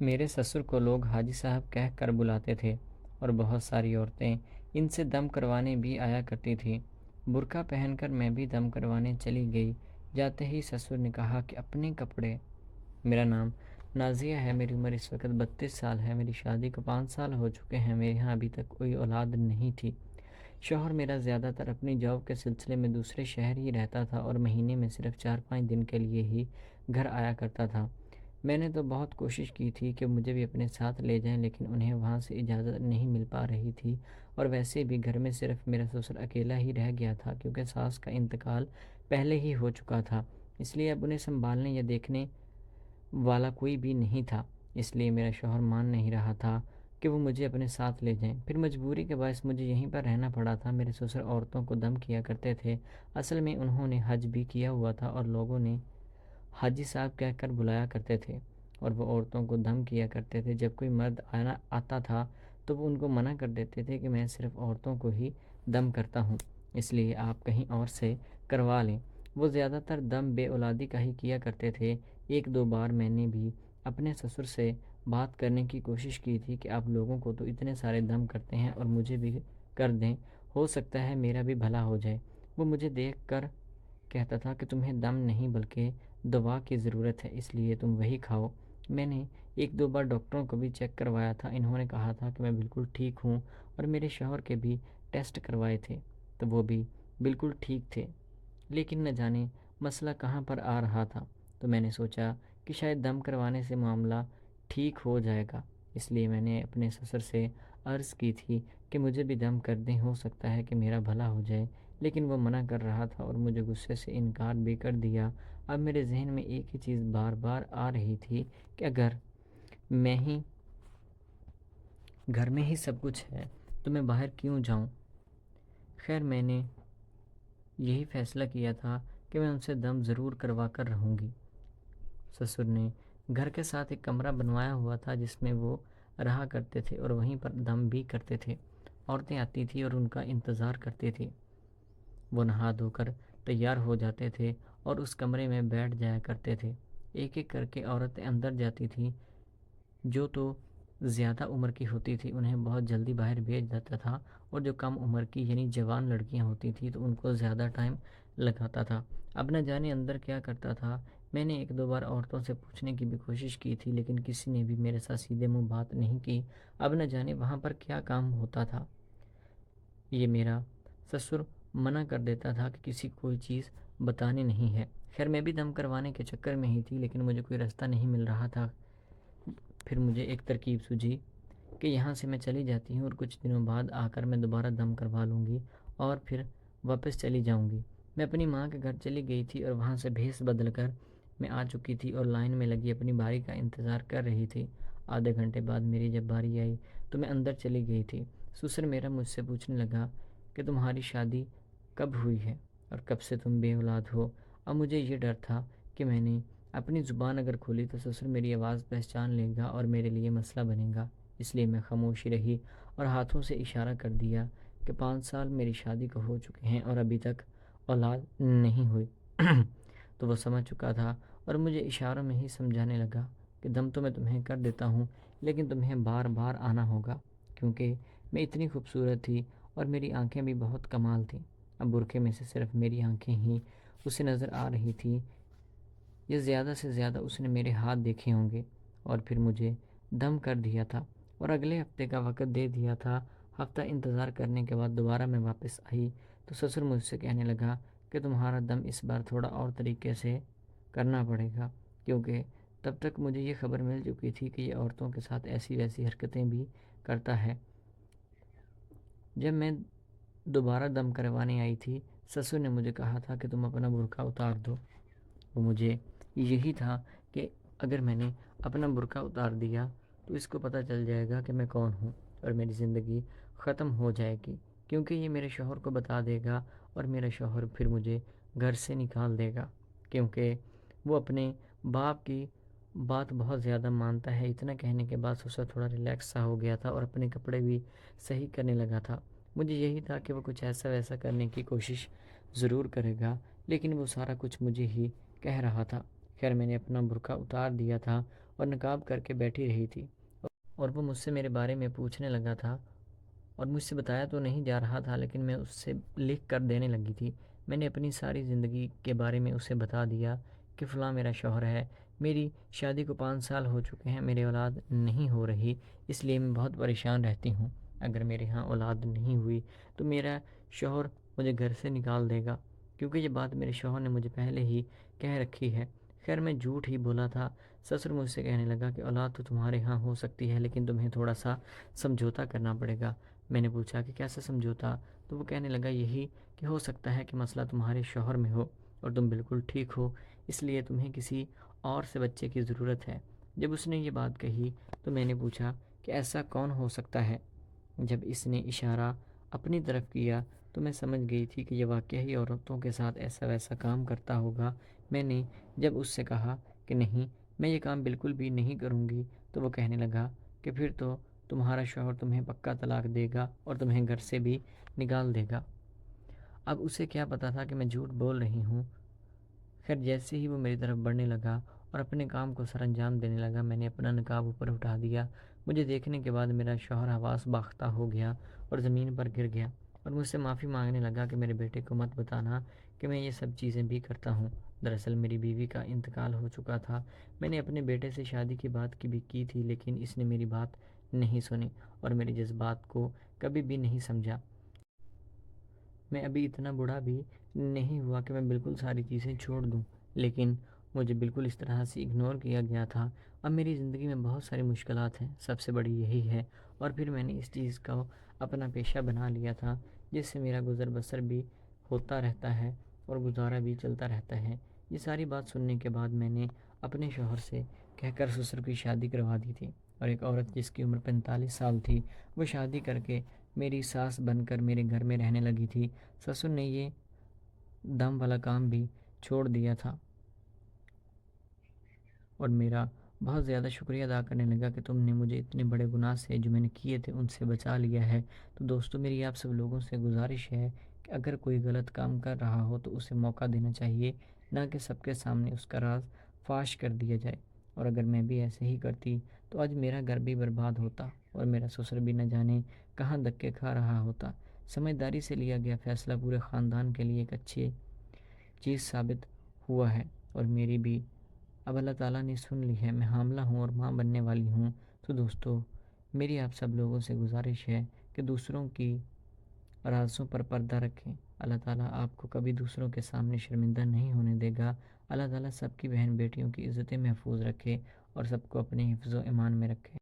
میرے سسر کو لوگ حاجی صاحب کہہ کر بلاتے تھے اور بہت ساری عورتیں ان سے دم کروانے بھی آیا کرتی تھیں۔ برقع پہن کر میں بھی دم کروانے چلی گئی۔ جاتے ہی سسر نے کہا کہ اپنے کپڑے۔ میرا نام نازیہ ہے، میری عمر اس وقت 32 سال ہے، میری شادی کو 5 سال ہو چکے ہیں، میرے یہاں ابھی تک کوئی اولاد نہیں تھی۔ شوہر میرا زیادہ تر اپنی جاب کے سلسلے میں دوسرے شہر ہی رہتا تھا اور مہینے میں صرف 4-5 دن کے لیے ہی گھر آیا کرتا تھا۔ میں نے تو بہت کوشش کی تھی کہ مجھے بھی اپنے ساتھ لے جائیں، لیکن انہیں وہاں سے اجازت نہیں مل پا رہی تھی، اور ویسے بھی گھر میں صرف میرا سسر اکیلا ہی رہ گیا تھا کیونکہ ساس کا انتقال پہلے ہی ہو چکا تھا، اس لیے اب انہیں سنبھالنے یا دیکھنے والا کوئی بھی نہیں تھا۔ اس لیے میرا شوہر مان نہیں رہا تھا کہ وہ مجھے اپنے ساتھ لے جائیں۔ پھر مجبوری کے باعث مجھے یہیں پر رہنا پڑا تھا۔ میرے سسر عورتوں کو دم کیا کرتے تھے، اصل میں انہوں نے حج بھی کیا ہوا تھا اور لوگوں نے حاجی صاحب کہہ کر بلایا کرتے تھے، اور وہ عورتوں کو دم کیا کرتے تھے۔ جب کوئی مرد آتا تھا تو وہ ان کو منع کر دیتے تھے کہ میں صرف عورتوں کو ہی دم کرتا ہوں، اس لیے آپ کہیں اور سے کروا لیں۔ وہ زیادہ تر دم بے اولادی کا ہی کیا کرتے تھے۔ 1-2 بار میں نے بھی اپنے سسر سے بات کرنے کی کوشش کی تھی کہ آپ لوگوں کو تو اتنے سارے دم کرتے ہیں اور مجھے بھی کر دیں، ہو سکتا ہے میرا بھی بھلا ہو جائے۔ وہ مجھے دیکھ کر کہتا تھا کہ تمہیں دم نہیں بلکہ دوا کی ضرورت ہے، اس لیے تم وہی کھاؤ۔ میں نے 1-2 بار ڈاکٹروں کو بھی چیک کروایا تھا، انہوں نے کہا تھا کہ میں بالکل ٹھیک ہوں، اور میرے شوہر کے بھی ٹیسٹ کروائے تھے تو وہ بھی بالکل ٹھیک تھے، لیکن نہ جانے مسئلہ کہاں پر آ رہا تھا۔ تو میں نے سوچا کہ شاید دم کروانے سے معاملہ ٹھیک ہو جائے گا، اس لیے میں نے اپنے سسر سے عرض کی تھی کہ مجھے بھی دم کر دیں، ہو سکتا ہے کہ میرا بھلا ہو جائے، لیکن وہ منع کر رہا تھا اور مجھے غصے سے انکار بھی کر دیا۔ اب میرے ذہن میں ایک ہی چیز بار بار آ رہی تھی کہ اگر میں ہی گھر میں ہی سب کچھ ہے تو میں باہر کیوں جاؤں۔ خیر میں نے یہی فیصلہ کیا تھا کہ میں ان سے دم ضرور کروا کر رہوں گی۔ سسر نے گھر کے ساتھ ایک کمرہ بنوایا ہوا تھا جس میں وہ رہا کرتے تھے اور وہیں پر دم بھی کرتے تھے۔ عورتیں آتی تھیں اور ان کا انتظار کرتی تھیں، وہ نہا دھو کر تیار ہو جاتے تھے اور اس کمرے میں بیٹھ جایا کرتے تھے۔ ایک ایک کر کے عورتیں اندر جاتی تھیں، جو تو زیادہ عمر کی ہوتی تھی انہیں بہت جلدی باہر بھیج دیتا تھا، اور جو کم عمر کی یعنی جوان لڑکیاں ہوتی تھیں تو ان کو زیادہ ٹائم لگاتا تھا۔ اب نہ جانے اندر کیا کرتا تھا۔ میں نے 1-2 بار عورتوں سے پوچھنے کی بھی کوشش کی تھی، لیکن کسی نے بھی میرے ساتھ سیدھے منہ بات نہیں کی۔ اب نہ جانے وہاں پر کیا کام ہوتا تھا۔ یہ میرا سسر منع کر دیتا تھا کہ کسی کوئی چیز بتانی نہیں ہے۔ خیر میں بھی دم کروانے کے چکر میں ہی تھی، لیکن مجھے کوئی راستہ نہیں مل رہا تھا۔ پھر مجھے ایک ترکیب سوجھی کہ یہاں سے میں چلی جاتی ہوں اور کچھ دنوں بعد آ کر میں دوبارہ دم کروا لوں گی اور پھر واپس چلی جاؤں گی۔ میں اپنی ماں کے گھر چلی گئی تھی اور وہاں سے بھیس بدل کر میں آ چکی تھی اور لائن میں لگی اپنی باری کا انتظار کر رہی تھی۔ آدھے گھنٹے بعد میری جب باری آئی تو میں اندر چلی گئی تھی۔ سسر میرا مجھ سے پوچھنے لگا کہ تمہاری شادی کب ہوئی ہے اور کب سے تم بے اولاد ہو۔ اب مجھے یہ ڈر تھا کہ میں نے اپنی زبان اگر کھولی تو سسر میری آواز پہچان لے گا اور میرے لیے مسئلہ بنے گا، اس لیے میں خاموشی رہی اور ہاتھوں سے اشارہ کر دیا کہ 5 سال میری شادی کو ہو چکے ہیں اور ابھی تک اولاد نہیں ہوئی۔ تو وہ سمجھ چکا تھا اور مجھے اشاروں میں ہی سمجھانے لگا کہ دم تو میں تمہیں کر دیتا ہوں، لیکن تمہیں بار بار آنا ہوگا، کیونکہ میں اتنی خوبصورت تھی اور میری آنکھیں بھی بہت کمال تھیں۔ اب برقعے میں سے صرف میری آنکھیں ہی اسے نظر آ رہی تھی، یا زیادہ سے زیادہ اس نے میرے ہاتھ دیکھے ہوں گے، اور پھر مجھے دم کر دیا تھا اور اگلے ہفتے کا وقت دے دیا تھا۔ ہفتہ انتظار کرنے کے بعد دوبارہ میں واپس آئی تو سسر مجھ سے کہنے لگا کہ تمہارا دم اس بار تھوڑا اور طریقے سے کرنا پڑے گا، کیونکہ تب تک مجھے یہ خبر مل چکی تھی کہ یہ عورتوں کے ساتھ ایسی ویسی حرکتیں بھی کرتا ہے۔ جب میں دوبارہ دم کروانے آئی تھی، سسر نے مجھے کہا تھا کہ تم اپنا برقع اتار دو۔ وہ مجھے یہی تھا کہ اگر میں نے اپنا برقع اتار دیا تو اس کو پتہ چل جائے گا کہ میں کون ہوں اور میری زندگی ختم ہو جائے گی، کیونکہ یہ میرے شوہر کو بتا دے گا اور میرا شوہر پھر مجھے گھر سے نکال دے گا، کیونکہ وہ اپنے باپ کی بات بہت زیادہ مانتا ہے۔ اتنا کہنے کے بعد سسر تھوڑا ریلیکس سا ہو گیا تھا اور اپنے کپڑے بھی صحیح کرنے لگا تھا۔ مجھے یہی تھا کہ وہ کچھ ایسا ویسا کرنے کی کوشش ضرور کرے گا، لیکن وہ سارا کچھ مجھے ہی کہہ رہا تھا۔ خیر میں نے اپنا برقع اتار دیا تھا اور نقاب کر کے بیٹھی رہی تھی، اور وہ مجھ سے میرے بارے میں پوچھنے لگا تھا، اور مجھ سے بتایا تو نہیں جا رہا تھا لیکن میں اس سے لکھ کر دینے لگی تھی۔ میں نے اپنی ساری زندگی کے بارے میں اسے بتا دیا کہ فلاں میرا شوہر ہے، میری شادی کو 5 سال ہو چکے ہیں، میری اولاد نہیں ہو رہی، اس لیے میں بہت پریشان رہتی ہوں۔ اگر میرے ہاں اولاد نہیں ہوئی تو میرا شوہر مجھے گھر سے نکال دے گا، کیونکہ یہ بات میرے شوہر نے مجھے پہلے ہی کہہ رکھی ہے۔ خیر میں جھوٹ ہی بولا تھا۔ سسر مجھ سے کہنے لگا کہ اولاد تو تمہارے ہاں ہو سکتی ہے لیکن تمہیں تھوڑا سا سمجھوتا کرنا پڑے گا۔ میں نے پوچھا کہ کیسا سمجھوتا؟ تو وہ کہنے لگا یہی کہ ہو سکتا ہے کہ مسئلہ تمہارے شوہر میں ہو اور تم بالکل ٹھیک ہو، اس لیے تمہیں کسی اور سے بچے کی ضرورت ہے۔ جب اس نے یہ بات کہی تو میں نے پوچھا کہ ایسا کون ہو سکتا ہے؟ جب اس نے اشارہ اپنی طرف کیا تو میں سمجھ گئی تھی کہ یہ واقعی عورتوں کے ساتھ ایسا ویسا کام کرتا ہوگا۔ میں نے جب اس سے کہا کہ نہیں، میں یہ کام بالکل بھی نہیں کروں گی، تو وہ کہنے لگا کہ پھر تو تمہارا شوہر تمہیں پکا طلاق دے گا اور تمہیں گھر سے بھی نکال دے گا۔ اب اسے کیا پتا تھا کہ میں جھوٹ بول رہی ہوں۔ خیر جیسے ہی وہ میری طرف بڑھنے لگا اور اپنے کام کو سر انجام دینے لگا، میں نے اپنا نقاب اوپر اٹھا دیا۔ مجھے دیکھنے کے بعد میرا شوہر حواس باختہ ہو گیا اور زمین پر گر گیا اور مجھ سے معافی مانگنے لگا کہ میرے بیٹے کو مت بتانا کہ میں یہ سب چیزیں بھی کرتا ہوں۔ دراصل میری بیوی کا انتقال ہو چکا تھا۔ میں نے اپنے بیٹے سے شادی کی بات بھی کی تھی لیکن اس نے میری بات نہیں سنی اور میرے جذبات کو کبھی بھی نہیں سمجھا۔ میں ابھی اتنا بوڑھا بھی نہیں ہوا کہ میں بالکل ساری چیزیں چھوڑ دوں، لیکن مجھے بالکل اس طرح سے اگنور کیا گیا تھا۔ اب میری زندگی میں بہت ساری مشکلات ہیں، سب سے بڑی یہی ہے، اور پھر میں نے اس چیز کو اپنا پیشہ بنا لیا تھا جس سے میرا گزر بسر بھی ہوتا رہتا ہے اور گزارا بھی چلتا رہتا ہے۔ یہ ساری بات سننے کے بعد میں نے اپنے شوہر سے کہہ کر سسر کی شادی کروا دی تھی، اور ایک عورت جس کی عمر 45 سال تھی وہ شادی کر کے میری ساس بن کر میرے گھر میں رہنے لگی تھی۔ سسر نے یہ دم والا کام بھی چھوڑ دیا تھا اور میرا بہت زیادہ شکریہ ادا کرنے لگا کہ تم نے مجھے اتنے بڑے گناہ سے جو میں نے کیے تھے ان سے بچا لیا ہے۔ تو دوستو میری آپ سب لوگوں سے گزارش ہے کہ اگر کوئی غلط کام کر رہا ہو تو اسے موقع دینا چاہیے، نہ کہ سب کے سامنے اس کا راز فاش کر دیا جائے۔ اور اگر میں بھی ایسے ہی کرتی تو آج میرا گھر بھی برباد ہوتا اور میرا سسر بھی نہ جانے کہاں دھکے کھا رہا ہوتا۔ سمجھداری سے لیا گیا فیصلہ پورے خاندان کے لیے ایک اچھی چیز ثابت ہوا ہے، اور میری بھی اب اللہ تعالیٰ نے سن لی ہے۔ میں حاملہ ہوں اور ماں بننے والی ہوں۔ تو دوستو میری آپ سب لوگوں سے گزارش ہے کہ دوسروں کی رازوں پر پردہ رکھیں۔ اللہ تعالیٰ آپ کو کبھی دوسروں کے سامنے شرمندہ نہیں ہونے دے گا۔ اللہ تعالیٰ سب کی بہن بیٹیوں کی عزتیں محفوظ رکھے اور سب کو اپنے حفظ و ایمان میں رکھے۔